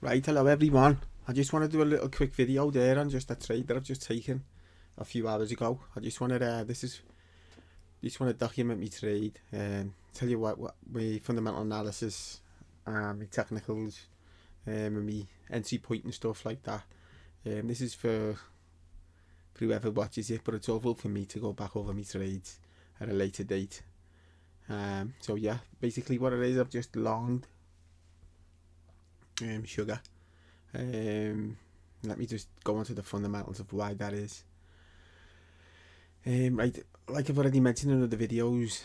Right, hello everyone. I just want to do a little quick video there on just a trade that I've just taken a few hours ago. I just wanted just want to document my trade and tell you what my fundamental analysis, my technicals, and my entry point and stuff like that. This is for whoever watches it, but it's all for me to go back over my trades at a later date. So yeah, basically what it is, I've just longed sugar. Let me just go on to the fundamentals of why that is. Right, like I've already mentioned in other videos,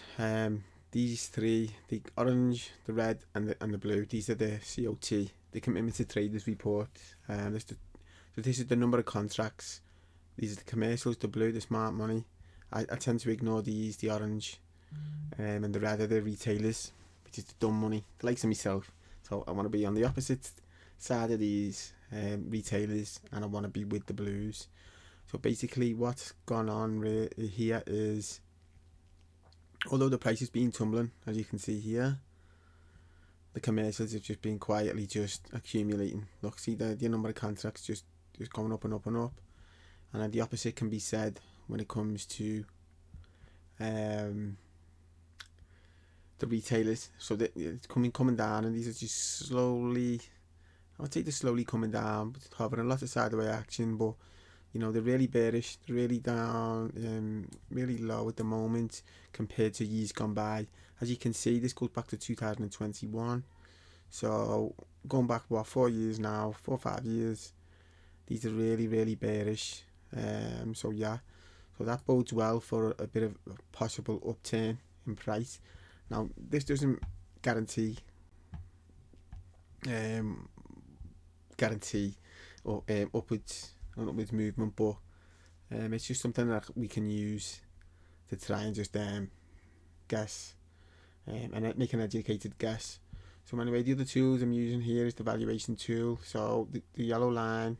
these three, the orange, the red and the blue, these are the COT, the Commitment to Traders report. So this is the number of contracts. These are the commercials, the blue, the smart money. I tend to ignore these, the orange, and the red are the retailers, which is the dumb money, the likes of myself. So I want to be on the opposite side of these retailers, and I want to be with the blues. So basically what's gone on here is, although the price has been tumbling, as you can see here, the commercials have just been quietly just accumulating. Look, see the number of contracts just going up and up and up. And then the opposite can be said when it comes to the retailers. So that it's coming down, and these are just slowly, I would say they're slowly coming down, but having a lot of sideways action. But you know, they're really bearish, they're really down, really low at the moment compared to years gone by. As you can see, this goes back to 2021. So going back, what, 4 years now, 4 or 5 years, these are really, really bearish. So yeah, so that bodes well for a bit of a possible upturn in price. Now, this doesn't guarantee or upwards movement, but it's just something that we can use to try and just guess and make an educated guess. So anyway, the other tools I'm using here is the valuation tool. So the yellow line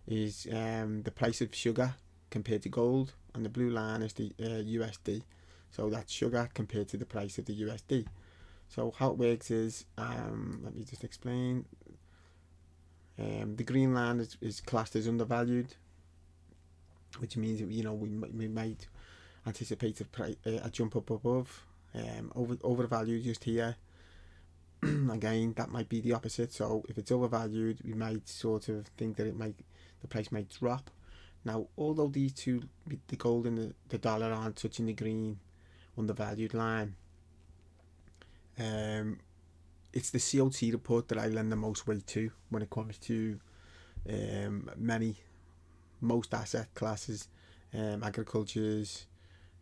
is the price of sugar compared to gold, and the blue line is the USD. So that's sugar compared to the price of the USD. So how it works is, let me just explain. The green line is classed as undervalued, which means that, you know, we might anticipate a jump up above. Overvalued just here. Again, that might be the opposite. So if it's overvalued, we might sort of think that the price might drop. Now, although these two, the gold and the dollar, aren't touching the green undervalued line, it's the COT report that I lend the most weight to when it comes to most asset classes, agricultures,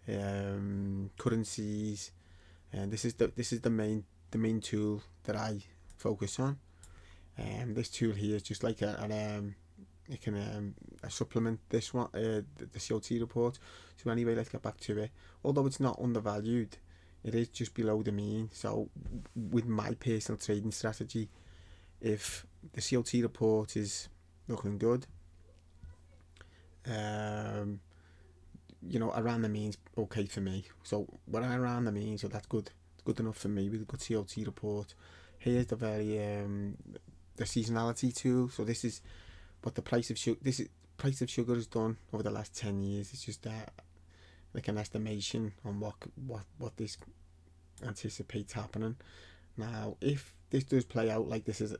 currencies, and this is the main tool that I focus on. This tool here is just like it can supplement this one, the COT report. So anyway, let's get back to it. Although it's not undervalued, it is just below the mean. So with my personal trading strategy, if the COT report is looking good, you know, around the mean's okay for me. So when I'm around the mean, so that's good. It's good enough for me with a good COT report. Here's the the seasonality tool. So this is what the price of sugar. Price of sugar has done over the last 10 years. It's just like an estimation on what this anticipates happening. Now, if this does play out like this is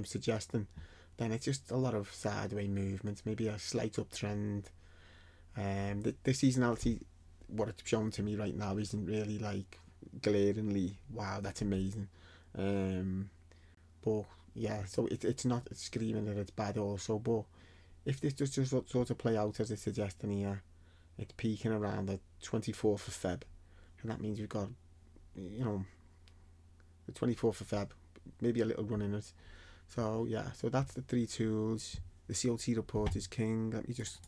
suggesting, then it's just a lot of sideways movements, maybe a slight uptrend. The seasonality, what it's shown to me right now, isn't really like glaringly, wow, that's amazing. But yeah, so it's not screaming that it's bad also. But if this does just sort of play out as it's suggesting here, it's peaking around the 24th of Feb, and that means we've got, you know, the 24th of Feb, maybe a little run in it. So yeah, so that's the three tools. The COT report is king. Let me just,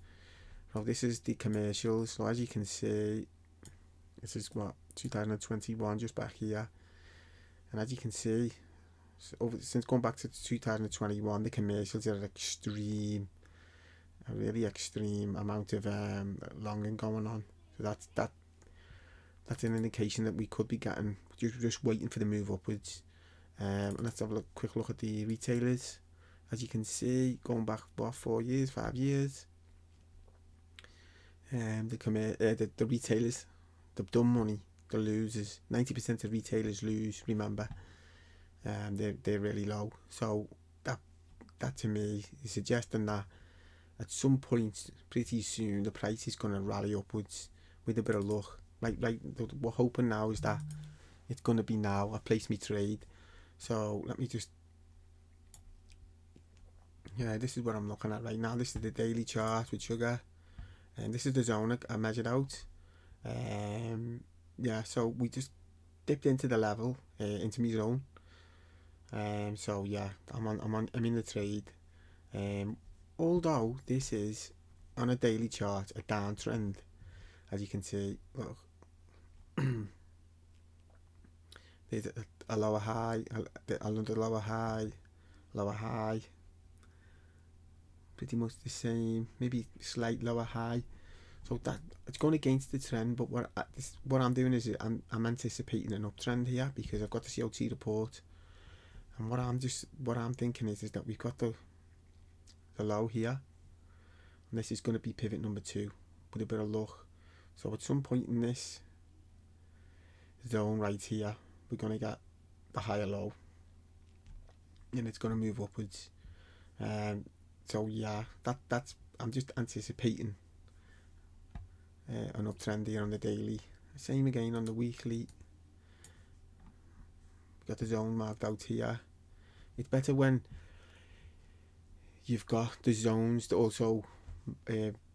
oh, this is the commercials. So as you can see, this is what, 2021, just back here, and as you can see, so since going back to 2021, the commercials are a really extreme amount of longing going on. So that's an indication that we could be getting, just waiting for the move upwards. Let's have a quick look at the retailers. As you can see, going back about 4 years, 5 years, the retailers, they've done money. The losers, 90% of retailers lose. Remember, they're really low. So that to me is suggesting that at some point, pretty soon, the price is going to rally upwards with a bit of luck. Right, we're hoping now is that it's going to be now. I place me trade. So let me just, this is what I'm looking at right now. This is the daily chart with sugar, and this is the zone I measured out. So we just dipped into the level, into my zone. So yeah, I'm in the trade. Although this is on a daily chart a downtrend, as you can see. Look, there's a lower high, another lower high, pretty much the same, maybe slight lower high. So that it's going against the trend, but what I'm doing is I'm anticipating an uptrend here because I've got the COT report, and what I'm thinking is that we've got the low here, and this is going to be pivot number 2 with a bit of luck. So at some point in this zone right here, we're going to get the higher low, and it's going to move upwards. So yeah, that's I'm just anticipating an uptrend here on the daily. Same again on the weekly. Got the zone marked out here. It's better when you've got the zones that also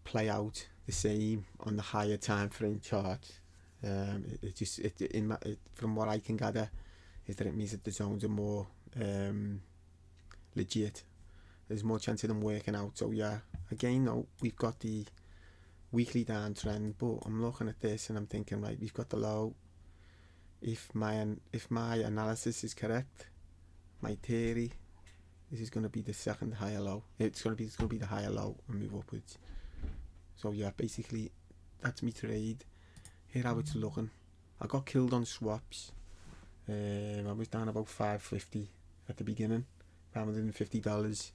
play out the same on the higher time frame chart. From what I can gather, is that it means that the zones are more legit. There's more chance of them working out. So yeah, again though, we've got the weekly downtrend, but I'm looking at this and I'm thinking, right, we've got the low. If my analysis is correct, my theory, this is going to be the second higher low. It's going to be the higher low and move upwards. So yeah, basically that's me trade. Here how it's looking. I got killed on swaps. I was down about $550 at the beginning, $550.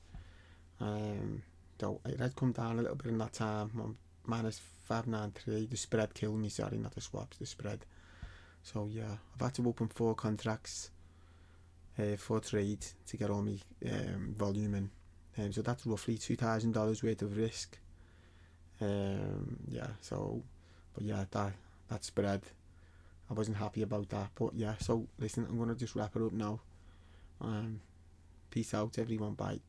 So it had come down a little bit in that time. I'm minus 593. The spread killed me. Sorry, not the swaps. The spread. So yeah, I've had to open 4 contracts, 4 trades to get all my volume in. So that's roughly $2,000 worth of risk. But yeah, that spread, I wasn't happy about that. But yeah, so listen, I'm gonna just wrap it up now. Peace out, everyone. Bye.